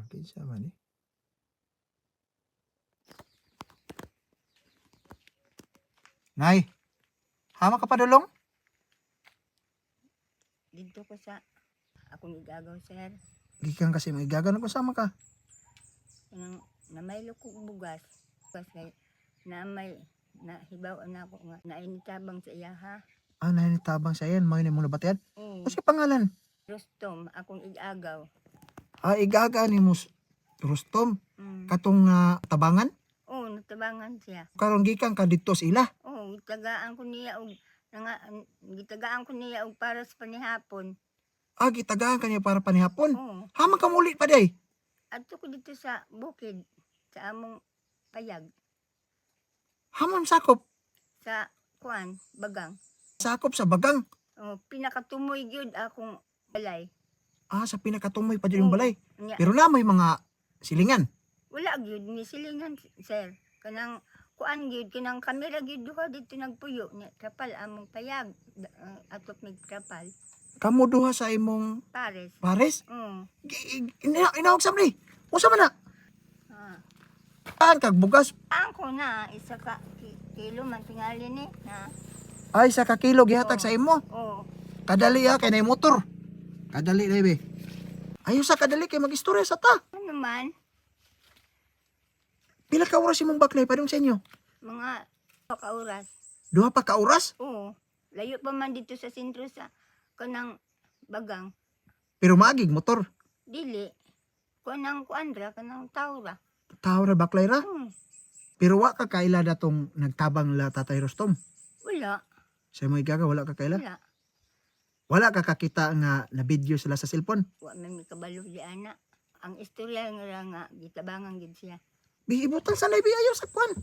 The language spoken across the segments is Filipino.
Kinsa man eh. Nay, hama ka padulong? Dito ko sa akong igagaw, sir. Gikan kasi maigagan ako sama ka. Nang namaylo ko bugas. Bugas kay na may nahibaw na ako nga nainitabang sa iya ha. Ah, nanitabang sa yan. Mga mo nabatian. Mm. Kasi pangalan. Rustom, akong igagaw. Ah, igaga ni Mus Rustom. Mm. Katong tabangan. Oo, natabangan siya. Karon gikan ka dito sa ila. Oo, gitagaan ko niya og gitagaan ko niya og para sa panihapon. Ah, gitagaan ka niya para panihapon. Oo. Hama ka muli pa day. Adto ko dito sa bukid sa among payag Hamon sakop. sa kuan bagang. Sakop sa bagang. Oh, pinakatumoy gyud akong balay. Ah, sa pinakatumoy pa dyan yung balay. Nya, Pero na may mga silingan. wala gyud ni silingan, sir. Kanang kuan gyud kanang kamera gyud duha dito nagpuyo nya kapal among payag atok mig kapal Kamu duha sa imong pares. pares. Mm. Inawag sa ni. Usa man na. Ah. Kaan kag bugas. Angko na isa ka kilo man tingali ni na. Ay, sa kakilo gihatag sa imo. Oh. Kadali kay nay motor. Kadali na be. Ayaw sa kadali kay magistorya sa ta. Ano man Pila ka oras imong baklay padung sa inyo? mga pakauras. Duha pa ka oras? Oo. Layo pa man dito sa sentro sa kanang bagang. Pero maagig motor. Dili. Kanang kuandra kanang taura. Tao ra baklay ra. Pero wa ka kaila datong nagtabang la Tatay Rustom. Wala. Sa mo igaga wala ka kaila? Wala. Wala ka kakita nga na video sila sa cellphone. Wa man mi kabalo di ana. Ang istorya nga gitabangan gid siya. Bihibutan sa live ayo sa kwan.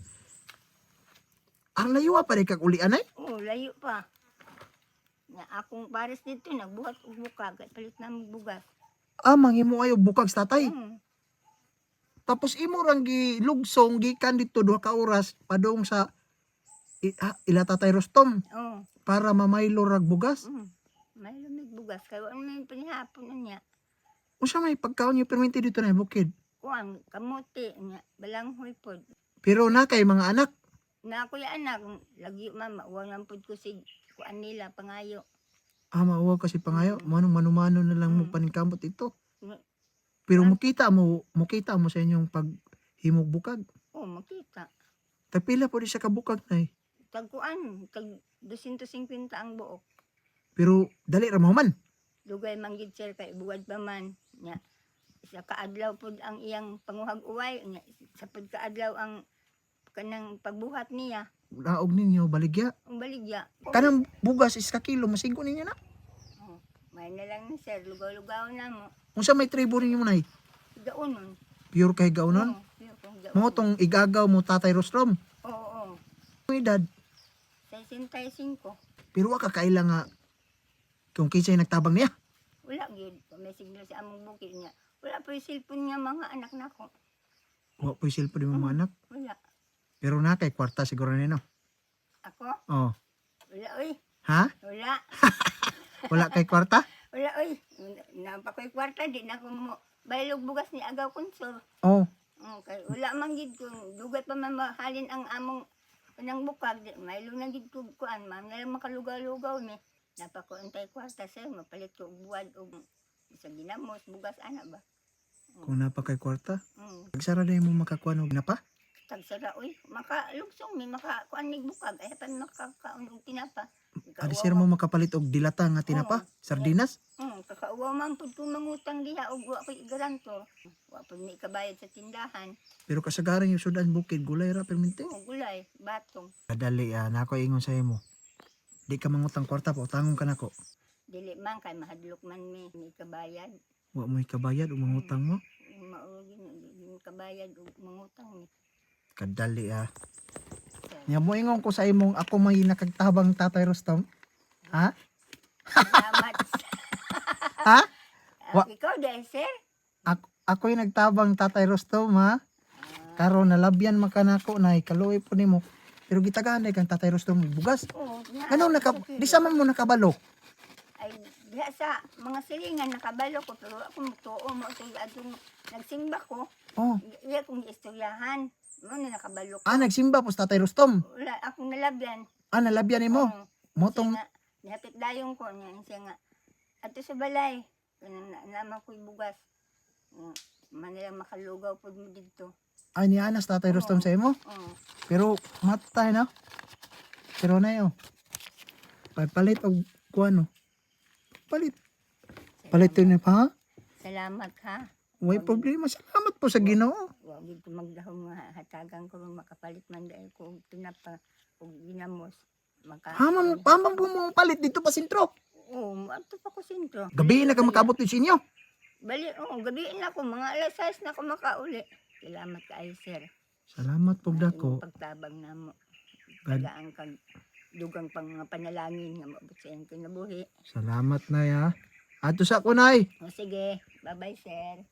Ang layo pa rin kag ulian ay. Oo, layo pa. Na akong pares dito nagbuhat og bukag kay palit na mo bugas. Ah, manghimo ayo bukag sa tatay. Mm. Tapos imo rang gilugsong gikan dito duha ka oras padung sa ila Tatay Rustom Oo. para mamaylo rag bugas. May lumig bugas kay wa man panihapon niya. Unsa may pagkaon niyo perminti dito na bukid. Kuan kamote niya balanghoy pod. Pero na kay mga anak. Na ako ya anak lagi mama wa man pod ko sig kuan nila pangayo. Ah, mauwa kasi pangayo. Manumano na lang mo Mm. paningkamot ito. Mm. Pero mukita mo sa inyong paghimog bukag. Oo, makita. Tagpila po di siya kabukag na eh. Tag kuan tag 250 ang buok. Pero dali ra mo man. Dugay man gid sir kay buwad pa man nya. Isa ka adlaw pod ang iyang panguhag uway nya sa pod ka adlaw ang kanang pagbuhat niya. Laog ninyo baligya. Ang baligya. Kanang bugas is ka kilo masigo ninyo na. Oh, may na lang ni sir lugaw-lugaw na mo. Unsa may tribo ninyo nay? Gaunon. Pure kay gaunon. Oo, yun kung gaunon. Mo tong igagaw mo Tatay Rustom. Oo, oo. Ang edad. 65. Pero wa ka kaila nga kung kinsay nagtabang niya. Wala gyud. May signal sa among bukid niya. Wala pa yung cellphone niya mga anak nako. Wa po silpo di mo mga anak. Wala. Pero na kay kwarta siguro nino. Ako? Oh. Wala oy. Ha? Wala. Wala kay kwarta? Wala oy. Nampa ko'y kwarta di na ko mo. Baylog bugas ni agaw konsor. Oh. Okay. Wala man gid kung dugay pa man mahalin ang among kanang bukag. Maylo na gid ko kuan. Ma'am na lang makalugaw-lugaw ni. Napakuantay kwarta sir. Mapalit ko og buwad og isang ginamos. Bugas ana ba? Kung napa kay kwarta. Mm. Pagsara na mo makakuan og napa? Tagsara oy. Makalugsong mi makakuan nig bukag. Ay pa makakaon og tinapa. Adi sir mo makapalit og dilata nga tinapa? Sardinas? Kakauwa man po kung mangutang diha o wa ko'y garanto. Wa po may kabayad sa tindahan. Pero kasagaran yung sudan bukid gulay ra perminti. O gulay, batong. Kadali nako ingon sa imo. Di ka mangutang kwarta pa utangong ka nako. Dili man kay mahadlok man may kabayad. Wa mo ikabayad og mangutang mo. Maugi na kabayad o mangutang ni. Kadali Nya mo ingon ko sa imong ako may nakagtabang Tatay Rustom. Ha? Salamat. Ha? Wa- Ikaw dahil sir? Ako yung nagtabang Tatay Rustom ha. Karon nalabyan makanako na ikaluoy po nimo. Pero gitagaan kang Tatay Rustom bugas. Oo. Ano di sa man mo nakabalo? Ay, Diha sa mga silingan nakabalo ko pero ako mutuo mo ito atong nagsimba ko. Oh. Iya kong istoryahan. Mo na nakabalo ko. Nagsimba po sa Tatay Rustom. Wala akong nalabyan. Nalabyan nimo. Oo. Motong Siya nga, nihapit dayong ko niya. Siya nga, ato sa balay. Naman ko'y bugas. Manila makalugaw po mo dito. ay ni anas Tatay Rustom sa imo. Oo. Pero matay na. Pero na yo. Palit og kuano. Palit. Palit yun pa ha? Salamat ha. Way problema. Salamat po sa Ginoo. Huwag ito magdahong hatagan ko makapalit man dahil ko og tinapa og ginamos. Hamang po mo palit dito pa sentro. Oo, ato pa ko sentro. Gabi na ka makabot din sa inyo. Bali, gabiin ako. Mga alas 6 na ako makauli. Salamat kaayo, sir. Salamat po dako. Pagtabang na mo. God. Tagaan kag dugang pang mga panalangin nga maabot sa iyong kinabuhi. Salamat na ya. Ato sa kunay. O sige, bye-bye, sir.